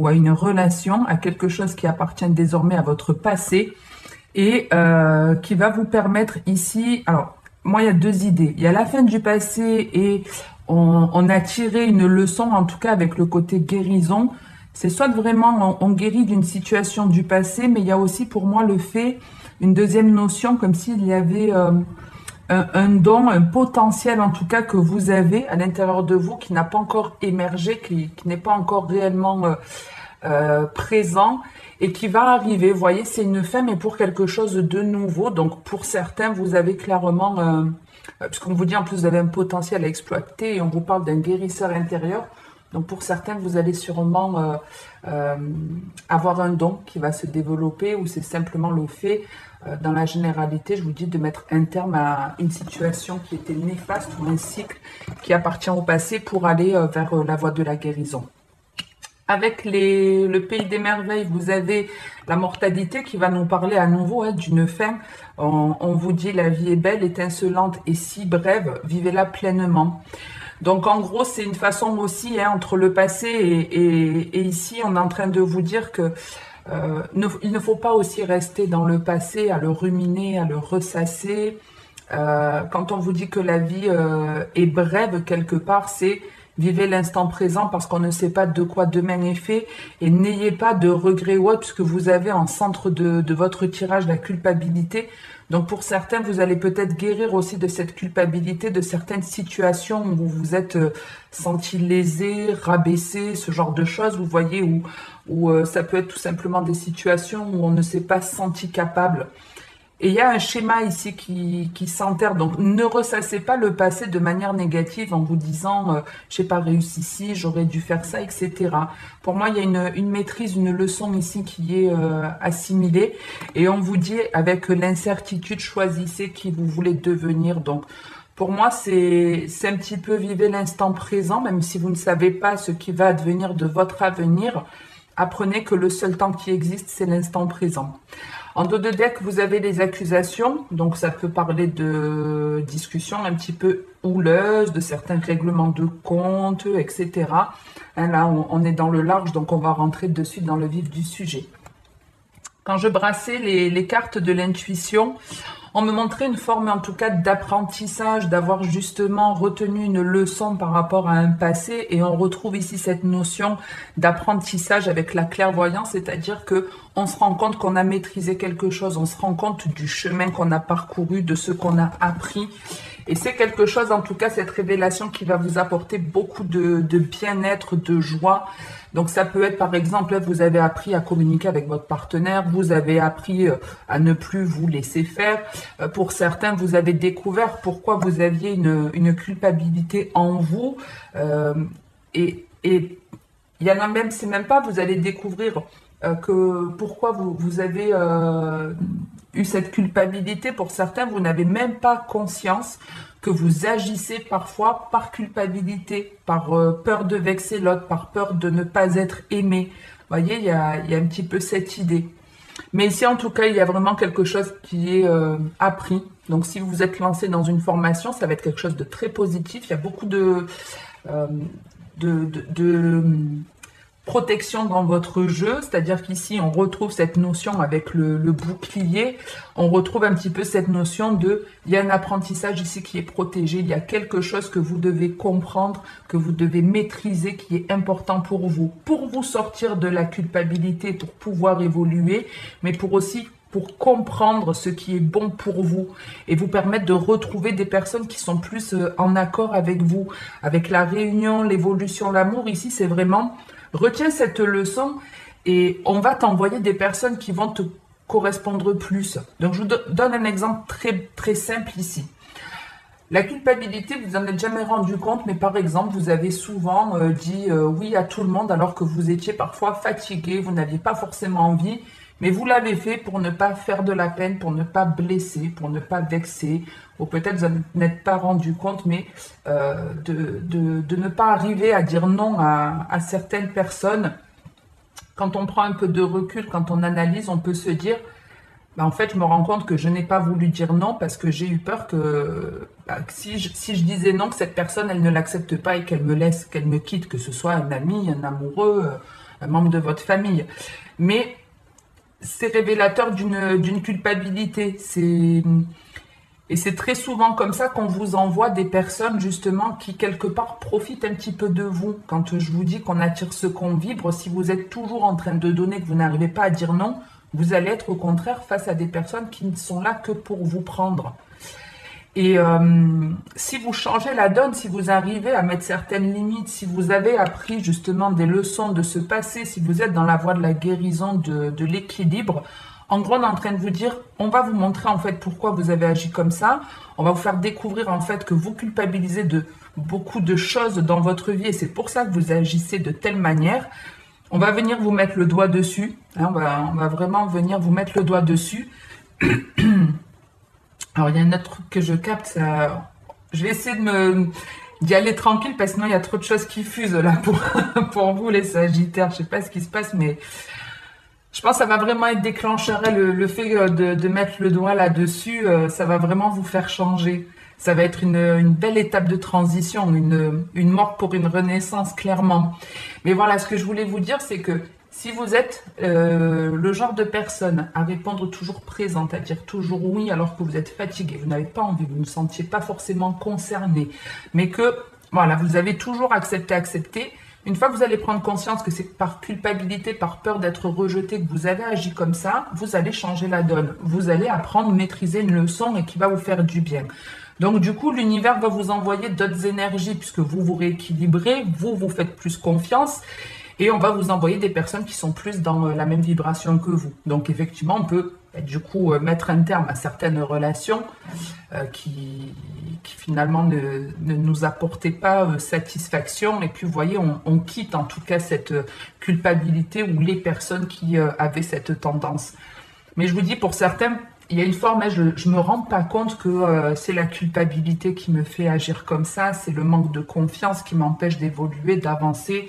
ou à une relation, à quelque chose qui appartient désormais à votre passé et qui va vous permettre ici, alors moi il y a deux idées, il y a la fin du passé et on a tiré une leçon, en tout cas avec le côté guérison, c'est soit vraiment on guérit d'une situation du passé, mais il y a aussi pour moi le fait, une deuxième notion, comme s'il y avait un don, un potentiel en tout cas que vous avez à l'intérieur de vous qui n'a pas encore émergé, qui n'est pas encore réellement présent et qui va arriver. Vous voyez, c'est une fin, mais pour quelque chose de nouveau. Donc, pour certains, vous avez clairement, puisqu'on vous dit en plus, vous avez un potentiel à exploiter et on vous parle d'un guérisseur intérieur. Donc, pour certains, vous allez sûrement avoir un don qui va se développer ou c'est simplement le fait, dans la généralité, je vous dis, de mettre un terme à une situation qui était néfaste ou un cycle qui appartient au passé pour aller vers la voie de la guérison. Avec le pays des merveilles, vous avez la mortalité qui va nous parler à nouveau d'une fin. On vous dit la vie est belle, étincelante et si brève, vivez-la pleinement. Donc en gros, c'est une façon aussi entre le passé et ici, on est en train de vous dire que il ne faut pas aussi rester dans le passé, à le ruminer, à le ressasser. Quand on vous dit que la vie est brève quelque part, c'est vivez l'instant présent parce qu'on ne sait pas de quoi demain est fait et n'ayez pas de regrets ou autre puisque vous avez en centre de votre tirage la culpabilité. Donc pour certains, vous allez peut-être guérir aussi de cette culpabilité, de certaines situations où vous vous êtes senti lésé, rabaissé, ce genre de choses, vous voyez, où ça peut être tout simplement des situations où on ne s'est pas senti capable. Et il y a un schéma ici qui s'enterre. Donc, ne ressassez pas le passé de manière négative en vous disant j'ai pas réussi ici, j'aurais dû faire ça, etc. Pour moi, il y a une maîtrise, une leçon ici qui est assimilée. Et on vous dit, avec l'incertitude, choisissez qui vous voulez devenir. Donc, pour moi, c'est un petit peu vivez l'instant présent, même si vous ne savez pas ce qui va advenir de votre avenir. Apprenez que le seul temps qui existe, c'est l'instant présent. En dos de deck, vous avez les accusations, donc ça peut parler de discussions un petit peu houleuses, de certains règlements de compte, etc. Là, on est dans le large, donc on va rentrer de suite dans le vif du sujet. Quand je brassais les cartes de l'intuition, on me montrait une forme en tout cas d'apprentissage, d'avoir justement retenu une leçon par rapport à un passé et on retrouve ici cette notion d'apprentissage avec la clairvoyance, c'est-à-dire que on se rend compte qu'on a maîtrisé quelque chose, on se rend compte du chemin qu'on a parcouru, de ce qu'on a appris. Et c'est quelque chose, en tout cas, cette révélation qui va vous apporter beaucoup de bien-être, de joie. Donc ça peut être, par exemple, vous avez appris à communiquer avec votre partenaire, vous avez appris à ne plus vous laisser faire. Pour certains, vous avez découvert pourquoi vous aviez une culpabilité en vous. Et il y en a même, c'est même pas, vous allez découvrir que pourquoi vous avez eu cette culpabilité. Pour certains, vous n'avez même pas conscience que vous agissez parfois par culpabilité, par peur de vexer l'autre, par peur de ne pas être aimé. Vous voyez, il y a un petit peu cette idée. Mais ici, en tout cas, il y a vraiment quelque chose qui est appris. Donc, si vous vous êtes lancé dans une formation, ça va être quelque chose de très positif. Il y a beaucoup de protection dans votre jeu, c'est-à-dire qu'ici on retrouve cette notion avec le bouclier, on retrouve un petit peu cette notion de, il y a un apprentissage ici qui est protégé, il y a quelque chose que vous devez comprendre, que vous devez maîtriser, qui est important pour vous sortir de la culpabilité, pour pouvoir évoluer, mais pour comprendre ce qui est bon pour vous et vous permettre de retrouver des personnes qui sont plus en accord avec vous, avec la réunion, l'évolution, l'amour. Ici, c'est vraiment retiens cette leçon et on va t'envoyer des personnes qui vont te correspondre plus. Donc, je vous donne un exemple très, très simple ici. La culpabilité, vous en êtes jamais rendu compte, mais par exemple, vous avez souvent dit oui à tout le monde alors que vous étiez parfois fatigué, vous n'aviez pas forcément envie, mais vous l'avez fait pour ne pas faire de la peine, pour ne pas blesser, pour ne pas vexer, ou peut-être vous n'êtes pas rendu compte, mais de ne pas arriver à dire non à certaines personnes. Quand on prend un peu de recul, quand on analyse, on peut se dire, en fait, je me rends compte que je n'ai pas voulu dire non parce que j'ai eu peur que si je disais non, que cette personne, elle ne l'accepte pas et qu'elle me laisse, qu'elle me quitte, que ce soit un ami, un amoureux, un membre de votre famille. Mais c'est révélateur d'une culpabilité. Et c'est très souvent comme ça qu'on vous envoie des personnes justement qui quelque part profitent un petit peu de vous. Quand je vous dis qu'on attire ce qu'on vibre, si vous êtes toujours en train de donner, que vous n'arrivez pas à dire non, vous allez être au contraire face à des personnes qui ne sont là que pour vous prendre. Et si vous changez la donne, si vous arrivez à mettre certaines limites, si vous avez appris justement des leçons de ce passé, si vous êtes dans la voie de la guérison, de l'équilibre, en gros, on est en train de vous dire, on va vous montrer en fait pourquoi vous avez agi comme ça. On va vous faire découvrir en fait que vous culpabilisez de beaucoup de choses dans votre vie et c'est pour ça que vous agissez de telle manière. On va venir vous mettre le doigt dessus. Hein, on va vraiment venir vous mettre le doigt dessus. Alors, il y a un autre truc que je capte. Je vais essayer d'y aller tranquille parce que sinon, il y a trop de choses qui fusent là pour vous, les Sagittaires. Je sais pas ce qui se passe, mais je pense que ça va vraiment être déclencheur. Le fait de mettre le doigt là-dessus, ça va vraiment vous faire changer. Ça va être une belle étape de transition, une mort pour une renaissance, clairement. Mais voilà, ce que je voulais vous dire, c'est que si vous êtes le genre de personne à répondre toujours présente, à dire toujours oui alors que vous êtes fatigué, vous n'avez pas envie, vous ne vous sentiez pas forcément concerné, mais que voilà, vous avez toujours accepté, une fois que vous allez prendre conscience que c'est par culpabilité, par peur d'être rejeté que vous avez agi comme ça, vous allez changer la donne. Vous allez apprendre, maîtriser une leçon et qui va vous faire du bien. Donc du coup, l'univers va vous envoyer d'autres énergies puisque vous vous rééquilibrez, vous faites plus confiance. Et on va vous envoyer des personnes qui sont plus dans la même vibration que vous. Donc effectivement, on peut du coup mettre un terme à certaines relations qui finalement ne nous apportaient pas satisfaction. Et puis vous voyez, on quitte en tout cas cette culpabilité ou les personnes qui avaient cette tendance. Mais je vous dis, pour certains, il y a une forme, je ne me rends pas compte que c'est la culpabilité qui me fait agir comme ça, c'est le manque de confiance qui m'empêche d'évoluer, d'avancer.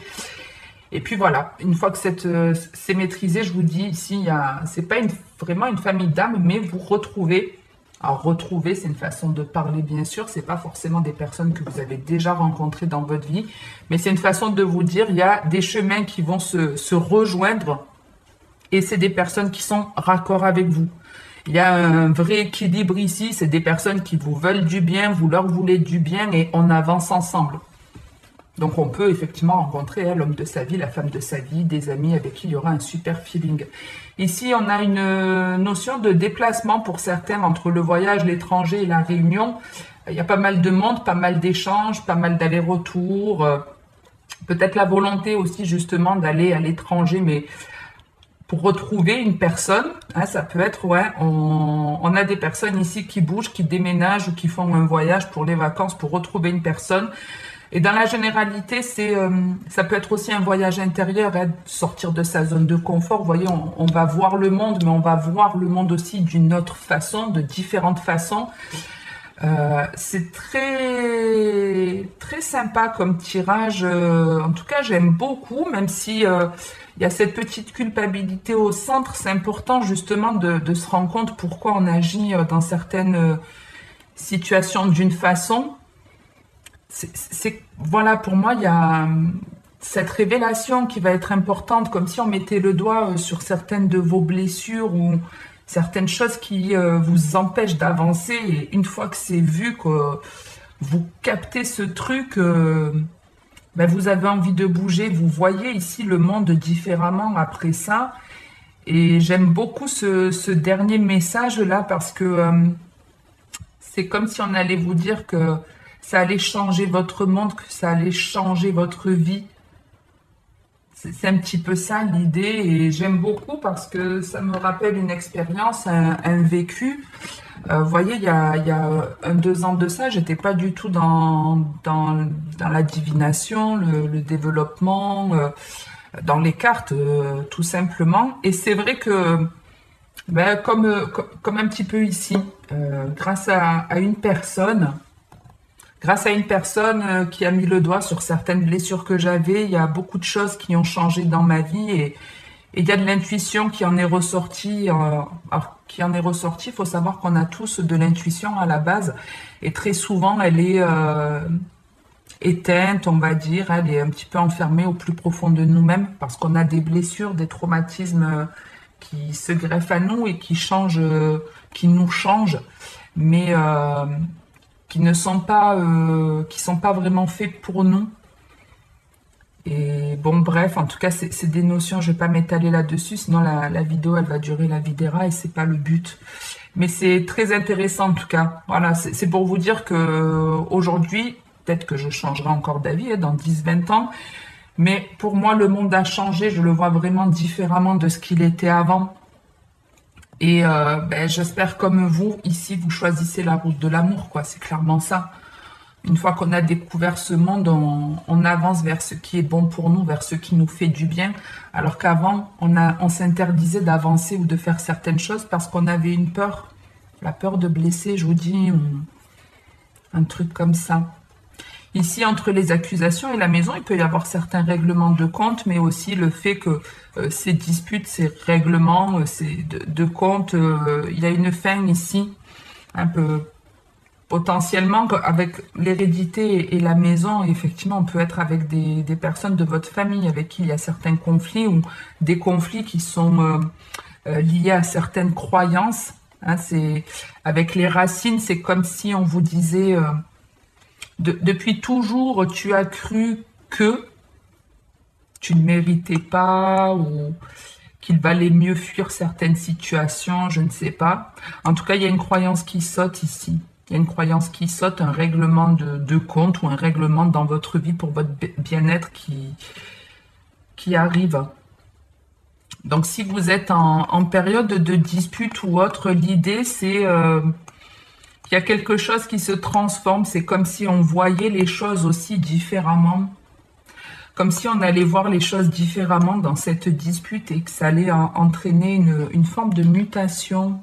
Et puis voilà, une fois que c'est maîtrisé, je vous dis ici, c'est pas vraiment une famille d'âmes, mais vous retrouvez. Alors retrouver, c'est une façon de parler bien sûr, c'est pas forcément des personnes que vous avez déjà rencontrées dans votre vie, mais c'est une façon de vous dire, il y a des chemins qui vont se rejoindre et c'est des personnes qui sont raccord avec vous. Il y a un vrai équilibre ici, c'est des personnes qui vous veulent du bien, vous leur voulez du bien et on avance ensemble. Donc on peut effectivement rencontrer l'homme de sa vie, la femme de sa vie, des amis avec qui il y aura un super feeling. Ici, on a une notion de déplacement pour certains entre le voyage, l'étranger et la réunion. Il y a pas mal de monde, pas mal d'échanges, pas mal d'allers-retours. Peut-être la volonté aussi justement d'aller à l'étranger, mais pour retrouver une personne, hein, ça peut être, ouais, on a des personnes ici qui bougent, qui déménagent ou qui font un voyage pour les vacances pour retrouver une personne. Et dans la généralité, ça peut être aussi un voyage intérieur, hein, sortir de sa zone de confort. Vous voyez, on va voir le monde, mais on va voir le monde aussi d'une autre façon, de différentes façons. C'est très très sympa comme tirage. En tout cas, j'aime beaucoup, même si il y a cette petite culpabilité au centre. C'est important justement de se rendre compte pourquoi on agit dans certaines situations d'une façon. Voilà, pour moi, il y a cette révélation qui va être importante, comme si on mettait le doigt sur certaines de vos blessures ou certaines choses qui vous empêchent d'avancer. Et une fois que c'est vu, que vous captez ce truc, ben vous avez envie de bouger. Vous voyez ici le monde différemment après ça. Et j'aime beaucoup ce dernier message-là parce que c'est comme si on allait vous dire que ça allait changer votre monde, que ça allait changer votre vie. C'est un petit peu ça l'idée et j'aime beaucoup parce que ça me rappelle une expérience, un vécu. Vous voyez, il y a 2 ans de ça, j'étais pas du tout dans la divination, le développement, dans les cartes, tout simplement. Et c'est vrai que, ben, comme un petit peu ici, grâce à une personne qui a mis le doigt sur certaines blessures que j'avais, il y a beaucoup de choses qui ont changé dans ma vie et il y a de l'intuition qui en est ressortie. Il faut savoir qu'on a tous de l'intuition à la base et très souvent elle est éteinte, on va dire. Elle est un petit peu enfermée au plus profond de nous-mêmes parce qu'on a des blessures, des traumatismes qui se greffent à nous et qui changent, qui nous changent, mais qui sont pas vraiment faits pour nous. Et bon, bref, en tout cas, c'est des notions, je vais pas m'étaler là-dessus, sinon la vidéo, elle va durer la vidéra et c'est pas le but. Mais c'est très intéressant en tout cas. Voilà, c'est pour vous dire que aujourd'hui, peut-être que je changerai encore d'avis dans 10-20 ans, mais pour moi, le monde a changé, je le vois vraiment différemment de ce qu'il était avant. Et j'espère comme vous, ici, vous choisissez la route de l'amour, quoi, c'est clairement ça. Une fois qu'on a découvert ce monde, on avance vers ce qui est bon pour nous, vers ce qui nous fait du bien. Alors qu'avant, on s'interdisait d'avancer ou de faire certaines choses parce qu'on avait une peur. La peur de blesser, je vous dis, un truc comme ça. Ici, entre les accusations et la maison, il peut y avoir certains règlements de compte, mais aussi le fait que ces disputes, ces règlements de compte, il y a une fin ici, un peu potentiellement, avec l'hérédité et la maison, effectivement, on peut être avec des personnes de votre famille avec qui il y a certains conflits ou des conflits qui sont liés à certaines croyances. Hein, avec les racines, c'est comme si on vous disait depuis toujours, tu as cru que tu ne méritais pas ou qu'il valait mieux fuir certaines situations, je ne sais pas. En tout cas, il y a une croyance qui saute ici. Il y a une croyance qui saute, un règlement de compte ou un règlement dans votre vie pour votre bien-être qui arrive. Donc, si vous êtes en période de dispute ou autre, l'idée, c'est qu'il y a quelque chose qui se transforme. C'est comme si on voyait les choses aussi différemment. Comme si on allait voir les choses différemment dans cette dispute et que ça allait entraîner une forme de mutation.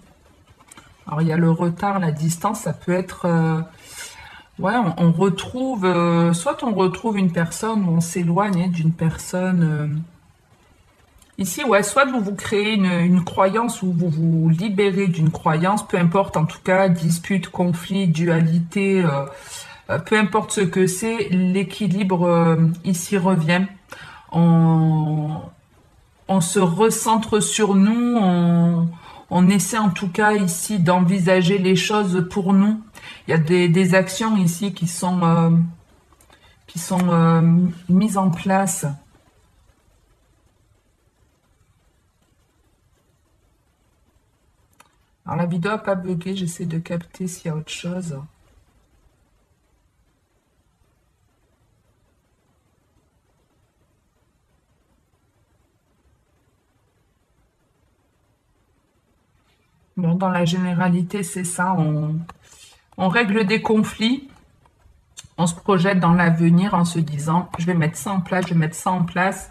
Alors, il y a le retard, la distance, ça peut être... ouais, on retrouve... soit on retrouve une personne ou on s'éloigne d'une personne... ici, ouais, soit vous créez une croyance ou vous vous libérez d'une croyance, peu importe, en tout cas, dispute, conflit, dualité, peu importe ce que c'est, l'équilibre ici revient. On se recentre sur nous, on essaie en tout cas ici d'envisager les choses pour nous. Il y a des actions ici qui sont mises en place. Alors la vidéo n'a pas bugué, j'essaie de capter s'il y a autre chose. Bon, dans la généralité, c'est ça, on règle des conflits, on se projette dans l'avenir en se disant, je vais mettre ça en place, je vais mettre ça en place.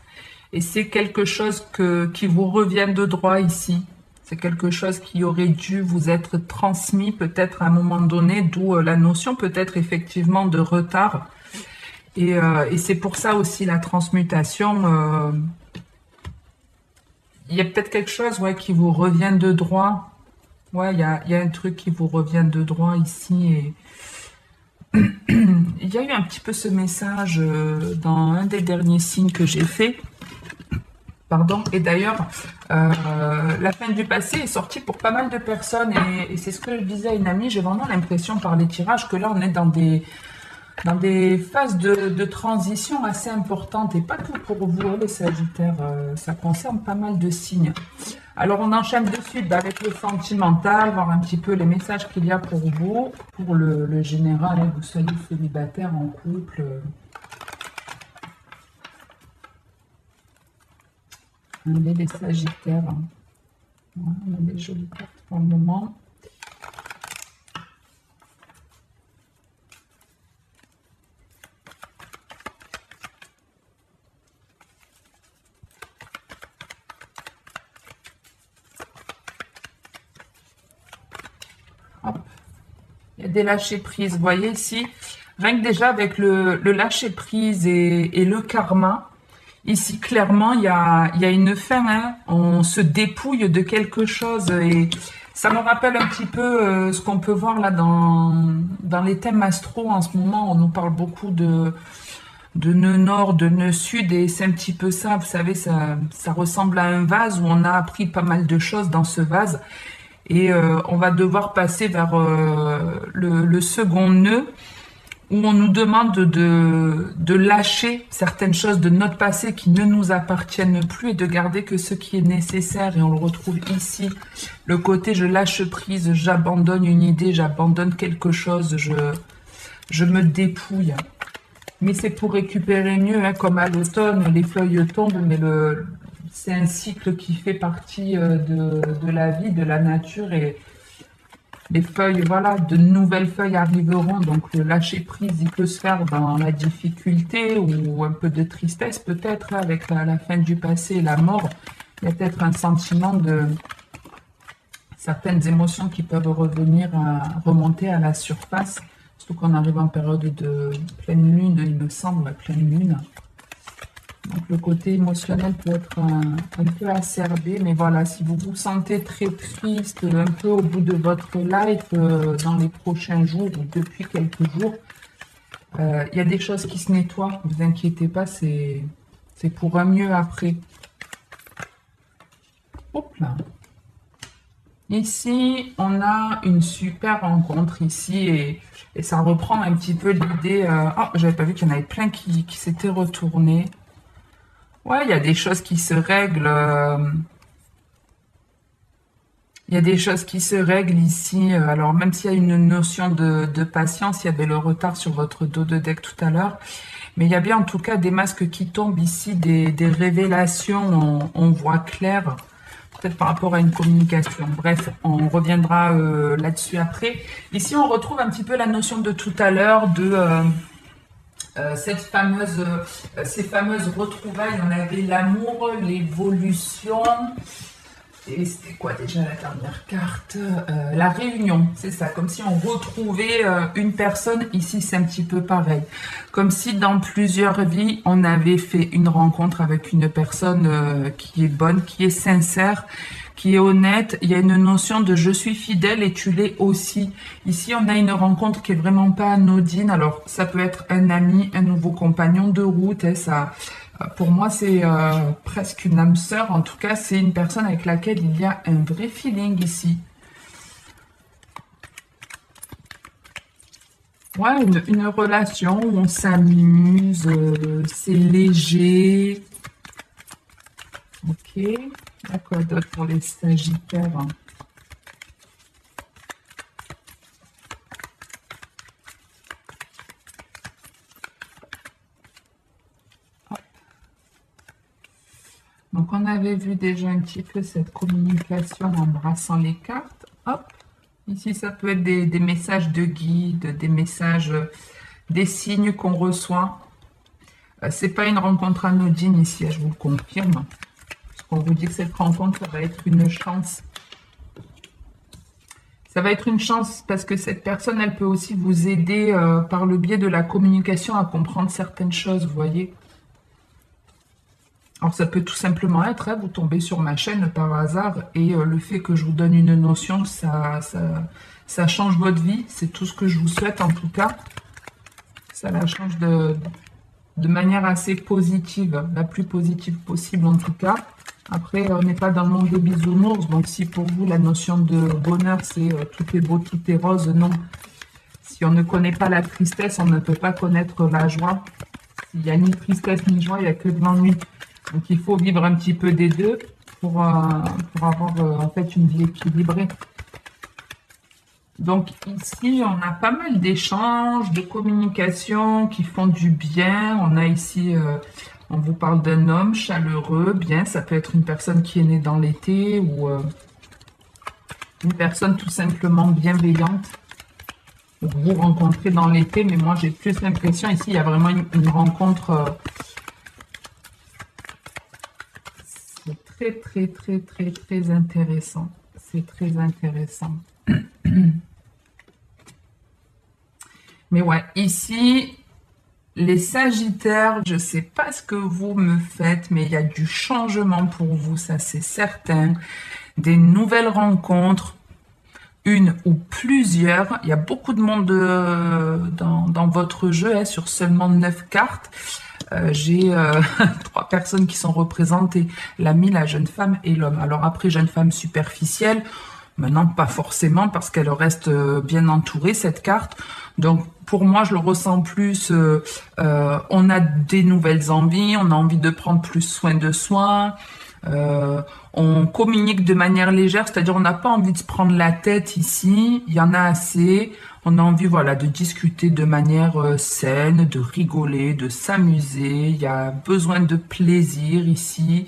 Et c'est quelque chose qui vous revient de droit ici. C'est quelque chose qui aurait dû vous être transmis peut-être à un moment donné, d'où la notion peut-être effectivement de retard. Et c'est pour ça aussi la transmutation. Il y a peut-être quelque chose qui vous revient de droit. Ouais, il y a un truc qui vous revient de droit ici. Et il y a eu un petit peu ce message dans un des derniers signes que j'ai fait. Pardon. Et d'ailleurs, la fin du passé est sortie pour pas mal de personnes. Et c'est ce que je disais à une amie. J'ai vraiment l'impression par les tirages que là, on est dans des phases de transition assez importantes. Et pas que pour vous, les Sagittaires. Ça concerne pas mal de signes. Alors, on enchaîne de suite avec le sentimental, voir un petit peu les messages qu'il y a pour vous, pour le général, hein, vous soyez célibataire, en couple. Allez, les Sagittaires. Hein. Voilà, on a des jolies cartes pour le moment. Il y a des lâcher-prise. Vous voyez ici, rien que déjà avec le lâcher-prise et le karma, ici clairement, il y a une fin. Hein. On se dépouille de quelque chose et Ça me rappelle un petit peu ce qu'on peut voir là dans les thèmes astro en ce moment. On nous parle beaucoup de nœud nord, de nœud sud, et c'est un petit peu ça, vous savez, ça ressemble à un vase où on a appris pas mal de choses dans ce vase. Et on va devoir passer vers le second nœud, où on nous demande de lâcher certaines choses de notre passé qui ne nous appartiennent plus et de garder que ce qui est nécessaire. Et on le retrouve ici, le côté je lâche prise, j'abandonne une idée, j'abandonne quelque chose, je me dépouille. Mais c'est pour récupérer mieux, hein, comme à l'automne, les feuilles tombent, mais c'est un cycle qui fait partie de la vie, de la nature, et les feuilles, voilà, de nouvelles feuilles arriveront. Donc le lâcher prise, il peut se faire dans la difficulté ou un peu de tristesse peut-être, hein, avec la fin du passé et la mort. Il y a peut-être un sentiment de certaines émotions qui peuvent remonter à la surface. Surtout qu'on arrive en période de pleine lune, il me semble, pleine lune. Donc le côté émotionnel peut être un peu acerbé, mais voilà, si vous vous sentez très triste, un peu au bout de votre life, dans les prochains jours ou depuis quelques jours, il y a des choses qui se nettoient, ne vous inquiétez pas, c'est pour un mieux après. Hop là. Ici, on a une super rencontre ici et ça reprend un petit peu l'idée... Oh, j'avais pas vu qu'il y en avait plein qui s'étaient retournés. Ouais, il y a des choses qui se règlent. Il y a des choses qui se règlent ici. Alors, même s'il y a une notion de patience, il y avait le retard sur votre dos de deck tout à l'heure. Mais il y a bien en tout cas des masques qui tombent ici, des révélations, on voit clair. Peut-être par rapport à une communication. Bref, on reviendra là-dessus après. Ici, on retrouve un petit peu la notion de tout à l'heure, de ces fameuses retrouvailles. On avait l'amour, l'évolution. Et c'était quoi déjà la dernière carte? La réunion, c'est ça. Comme si on retrouvait une personne. Ici, c'est un petit peu pareil. Comme si dans plusieurs vies, on avait fait une rencontre avec une personne qui est bonne, qui est sincère, qui est honnête. Il y a une notion de je suis fidèle et tu l'es aussi. Ici, on a une rencontre qui est vraiment pas anodine. Alors, ça peut être un ami, un nouveau compagnon de route. Hein, ça... Pour moi, c'est presque une âme sœur. En tout cas, c'est une personne avec laquelle il y a un vrai feeling ici. Ouais, une relation où on s'amuse, c'est léger. Ok. D'accord, d'autres pour les Sagittaires. Donc, on avait vu déjà un petit peu cette communication en brassant les cartes. Hop, ici, ça peut être des messages de guide, des messages, des signes qu'on reçoit. C'est pas une rencontre anodine ici, je vous le confirme. Parce qu'on vous dit que cette rencontre, ça va être une chance. Ça va être une chance parce que cette personne, elle peut aussi vous aider par le biais de la communication à comprendre certaines choses, vous voyez. Alors, ça peut tout simplement être, hein, vous tombez sur ma chaîne par hasard et le fait que je vous donne une notion, ça change votre vie. C'est tout ce que je vous souhaite en tout cas. Ça la change de manière assez positive, la plus positive possible en tout cas. Après, on n'est pas dans le monde des bisounours, donc si pour vous la notion de bonheur, c'est tout est beau, tout est rose, non. Si on ne connaît pas la tristesse, on ne peut pas connaître la joie. S'il n'y a ni tristesse ni joie, il n'y a que de l'ennui. Donc, il faut vivre un petit peu des deux pour avoir en fait une vie équilibrée. Donc, ici, on a pas mal d'échanges, de communication qui font du bien. On a ici, on vous parle d'un homme chaleureux, bien. Ça peut être une personne qui est née dans l'été ou une personne tout simplement bienveillante. Vous rencontrez dans l'été, mais moi, j'ai plus l'impression, ici, il y a vraiment une rencontre... très intéressant. C'est très intéressant. Mais ouais, ici, les Sagittaires, je ne sais pas ce que vous me faites, mais il y a du changement pour vous, ça c'est certain. Des nouvelles rencontres. une ou plusieurs. Il y a beaucoup de monde dans votre jeu, hein, sur seulement 9 cartes. J'ai 3 personnes qui sont représentées, l'ami, la jeune femme et l'homme. Alors après, jeune femme superficielle, maintenant pas forcément parce qu'elle reste bien entourée, cette carte. Donc pour moi, je le ressens plus, on a des nouvelles envies, on a envie de prendre plus soin de soi, on communique de manière légère, c'est-à-dire on n'a pas envie de se prendre la tête ici, il y en a assez, on a envie, voilà, de discuter de manière saine, de rigoler, de s'amuser, il y a besoin de plaisir ici,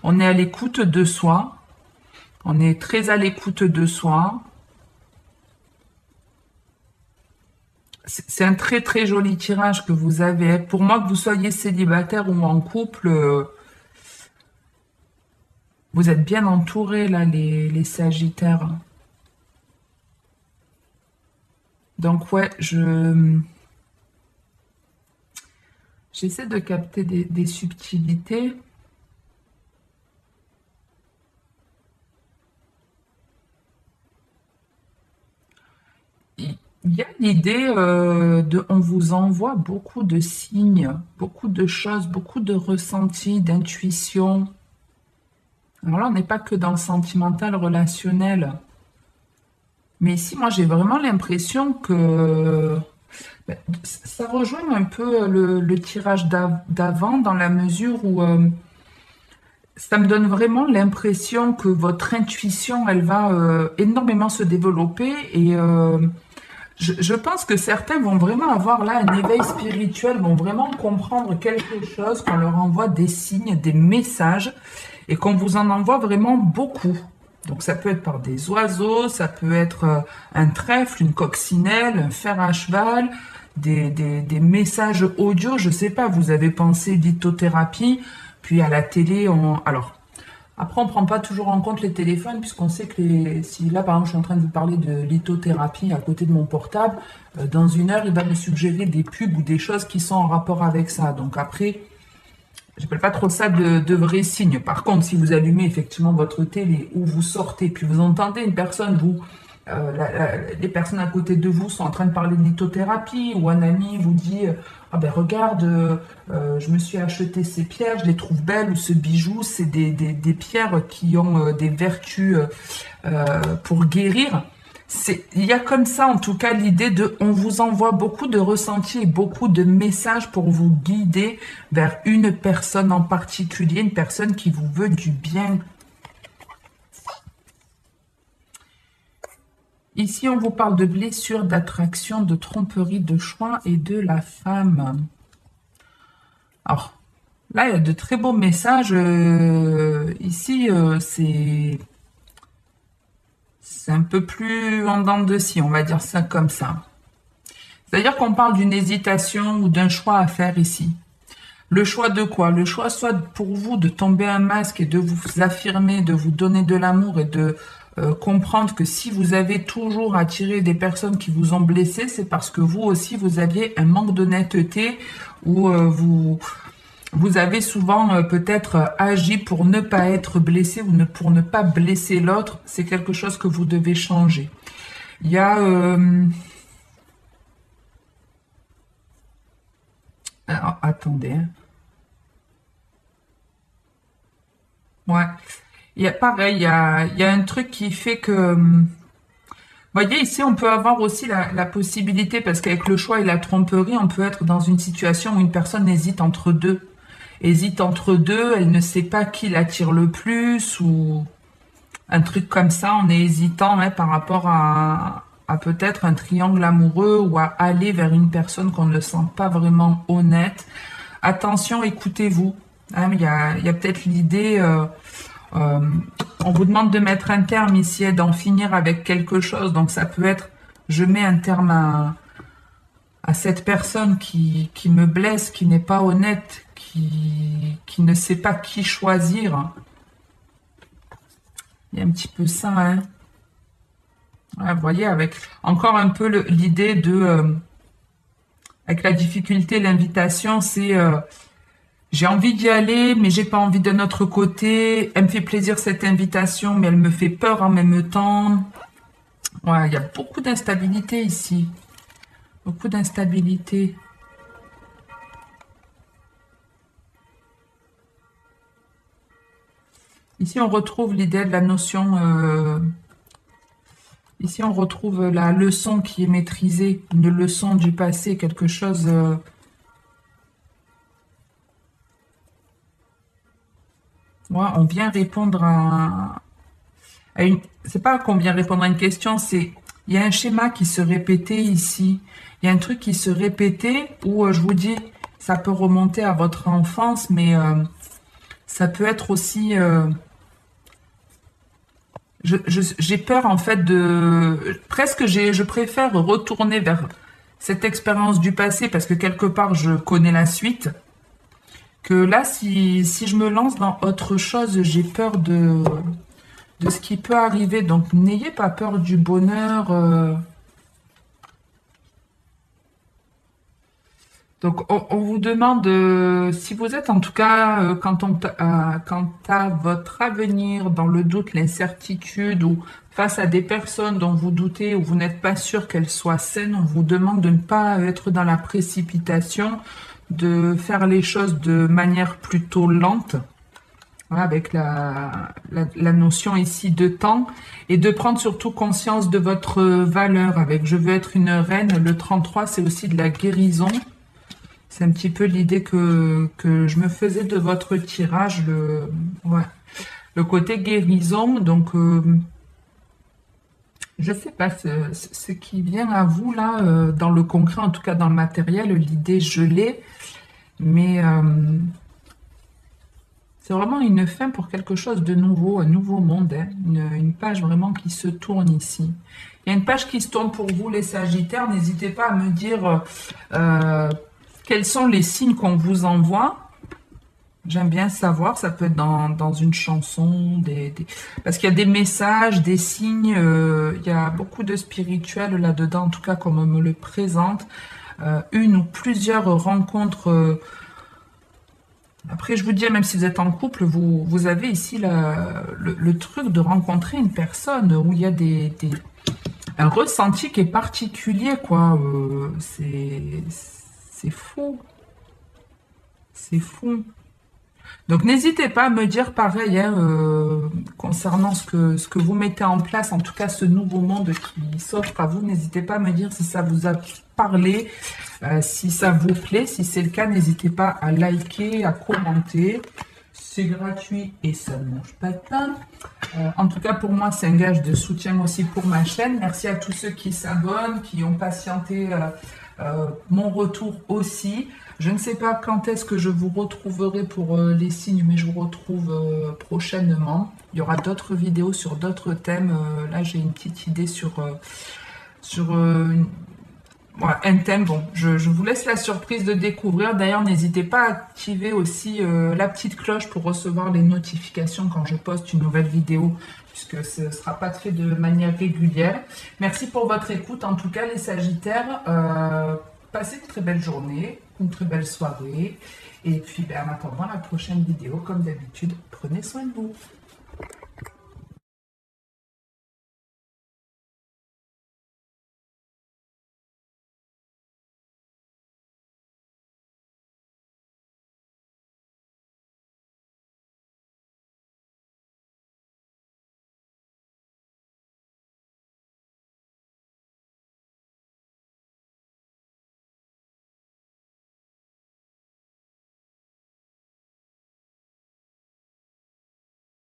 on est à l'écoute de soi, on est très à l'écoute de soi. C'est un très très joli tirage que vous avez. Pour moi, que vous soyez célibataire ou en couple, vous êtes bien entourés là, les Sagittaires. Donc ouais, j'essaie de capter des subtilités. Il y a l'idée on vous envoie beaucoup de signes, beaucoup de choses, beaucoup de ressentis, d'intuition. Alors là, on n'est pas que dans le sentimental relationnel. Mais ici, moi, j'ai vraiment l'impression que ben, ça rejoint un peu le tirage d'avant dans la mesure où ça me donne vraiment l'impression que votre intuition, elle va énormément se développer et je pense que certains vont vraiment avoir là un éveil spirituel, vont vraiment comprendre quelque chose, qu'on leur envoie des signes, des messages et qu'on vous en envoie vraiment beaucoup. Donc ça peut être par des oiseaux, ça peut être un trèfle, une coccinelle, un fer à cheval, des messages audio, je sais pas, vous avez pensé lithothérapie, puis à la télé, alors, après on prend pas toujours en compte les téléphones, puisqu'on sait que si là par exemple je suis en train de vous parler de lithothérapie à côté de mon portable, dans 1 heure il va me suggérer des pubs ou des choses qui sont en rapport avec ça. Donc après, j'appelle pas trop ça de vrais signes. Par contre, si vous allumez effectivement votre télé ou vous sortez, puis vous entendez une personne, les personnes à côté de vous sont en train de parler de lithothérapie, ou un ami vous dit ah ben regarde, je me suis acheté ces pierres, je les trouve belles, ou ce bijou, c'est des pierres qui ont des vertus pour guérir. Il y a comme ça, en tout cas, l'idée on vous envoie beaucoup de ressentis et beaucoup de messages pour vous guider vers une personne en particulier, une personne qui vous veut du bien. Ici, on vous parle de blessures, d'attraction, de tromperie, de choix et de la femme. Alors, là, il y a de très beaux messages. Ici, c'est un peu plus en dents de scie, on va dire ça comme ça. C'est-à-dire qu'on parle d'une hésitation ou d'un choix à faire ici. Le choix de quoi? Le choix soit pour vous de tomber un masque et de vous affirmer, de vous donner de l'amour et de comprendre que si vous avez toujours attiré des personnes qui vous ont blessé, c'est parce que vous aussi, vous aviez un manque d'honnêteté ou vous avez souvent peut-être agi pour ne pas être blessé ou pour ne pas blesser l'autre. C'est quelque chose que vous devez changer. Il y a... alors, attendez. Hein. Ouais. Il y a pareil, il y a un truc qui fait que... Vous voyez, ici, on peut avoir aussi la possibilité, parce qu'avec le choix et la tromperie, on peut être dans une situation où une personne hésite entre deux. Hésite entre deux, elle ne sait pas qui l'attire le plus, ou un truc comme ça, on est hésitant hein, par rapport à peut-être un triangle amoureux ou à aller vers une personne qu'on ne sent pas vraiment honnête. Attention, écoutez-vous. Hein, il y a peut-être l'idée... on vous demande de mettre un terme ici et d'en finir avec quelque chose. Donc ça peut être, je mets un terme à cette personne qui me blesse, qui n'est pas honnête, qui ne sait pas qui choisir. Il y a un petit peu ça. Hein. Ouais, vous voyez, avec encore un peu l'idée de... avec la difficulté, l'invitation, c'est... j'ai envie d'y aller, mais j'ai pas envie d'un autre côté. Elle me fait plaisir cette invitation, mais elle me fait peur en même temps. Ouais, il y a beaucoup d'instabilité ici. Beaucoup d'instabilité. Ici, on retrouve l'idée de la notion... ici, on retrouve la leçon qui est maîtrisée, une leçon du passé, quelque chose... ouais, on vient répondre à une... C'est pas qu'on vient répondre à une question, c'est... Il y a un schéma qui se répétait ici. Il y a un truc qui se répétait où, je vous dis, ça peut remonter à votre enfance, mais ça peut être aussi... j'ai peur en fait de presque je préfère retourner vers cette expérience du passé parce que quelque part je connais la suite que là si je me lance dans autre chose j'ai peur de ce qui peut arriver donc n'ayez pas peur du bonheur donc, on vous demande, si vous êtes en tout cas, quant à votre avenir, dans le doute, l'incertitude, ou face à des personnes dont vous doutez ou vous n'êtes pas sûr qu'elles soient saines, on vous demande de ne pas être dans la précipitation, de faire les choses de manière plutôt lente, voilà, avec la notion ici de temps, et de prendre surtout conscience de votre valeur, avec je veux être une reine, le 33 c'est aussi de la guérison. C'est un petit peu l'idée que je me faisais de votre tirage, ouais, le côté guérison. Donc, je sais pas ce qui vient à vous là, dans le concret, en tout cas dans le matériel, l'idée je l'ai, mais c'est vraiment une fin pour quelque chose de nouveau, un nouveau monde, hein, une page vraiment qui se tourne ici. Il y a une page qui se tourne pour vous, les Sagittaires. N'hésitez pas à me dire quels sont les signes qu'on vous envoie. J'aime bien savoir, ça peut être dans une chanson, parce qu'il y a des messages, des signes, il y a beaucoup de spirituel là-dedans, en tout cas comme on me le présente. Une ou plusieurs rencontres. Après, je vous dis, même si vous êtes en couple, vous avez ici le truc de rencontrer une personne où il y a un ressenti qui est particulier, quoi. C'est fou. C'est fou. Donc n'hésitez pas à me dire pareil hein, concernant ce que vous mettez en place, en tout cas ce nouveau monde qui s'offre à vous. N'hésitez pas à me dire si ça vous a parlé, si ça vous plaît. Si c'est le cas, n'hésitez pas à liker, à commenter. C'est gratuit et ça ne mange pas de pain. En tout cas, pour moi, c'est un gage de soutien aussi pour ma chaîne. Merci à tous ceux qui s'abonnent, qui ont patienté mon retour aussi. Je ne sais pas quand est-ce que je vous retrouverai pour les signes, mais je vous retrouve prochainement. Il y aura d'autres vidéos sur d'autres thèmes. Là, j'ai une petite idée sur voilà, un thème. Bon, je vous laisse la surprise de découvrir. D'ailleurs, n'hésitez pas à activer aussi la petite cloche pour recevoir les notifications quand je poste une nouvelle vidéo, puisque ce ne sera pas fait de manière régulière. Merci pour votre écoute. En tout cas, les Sagittaires, passez une très belle journée, une très belle soirée. Et puis, en attendant la prochaine vidéo, comme d'habitude, prenez soin de vous.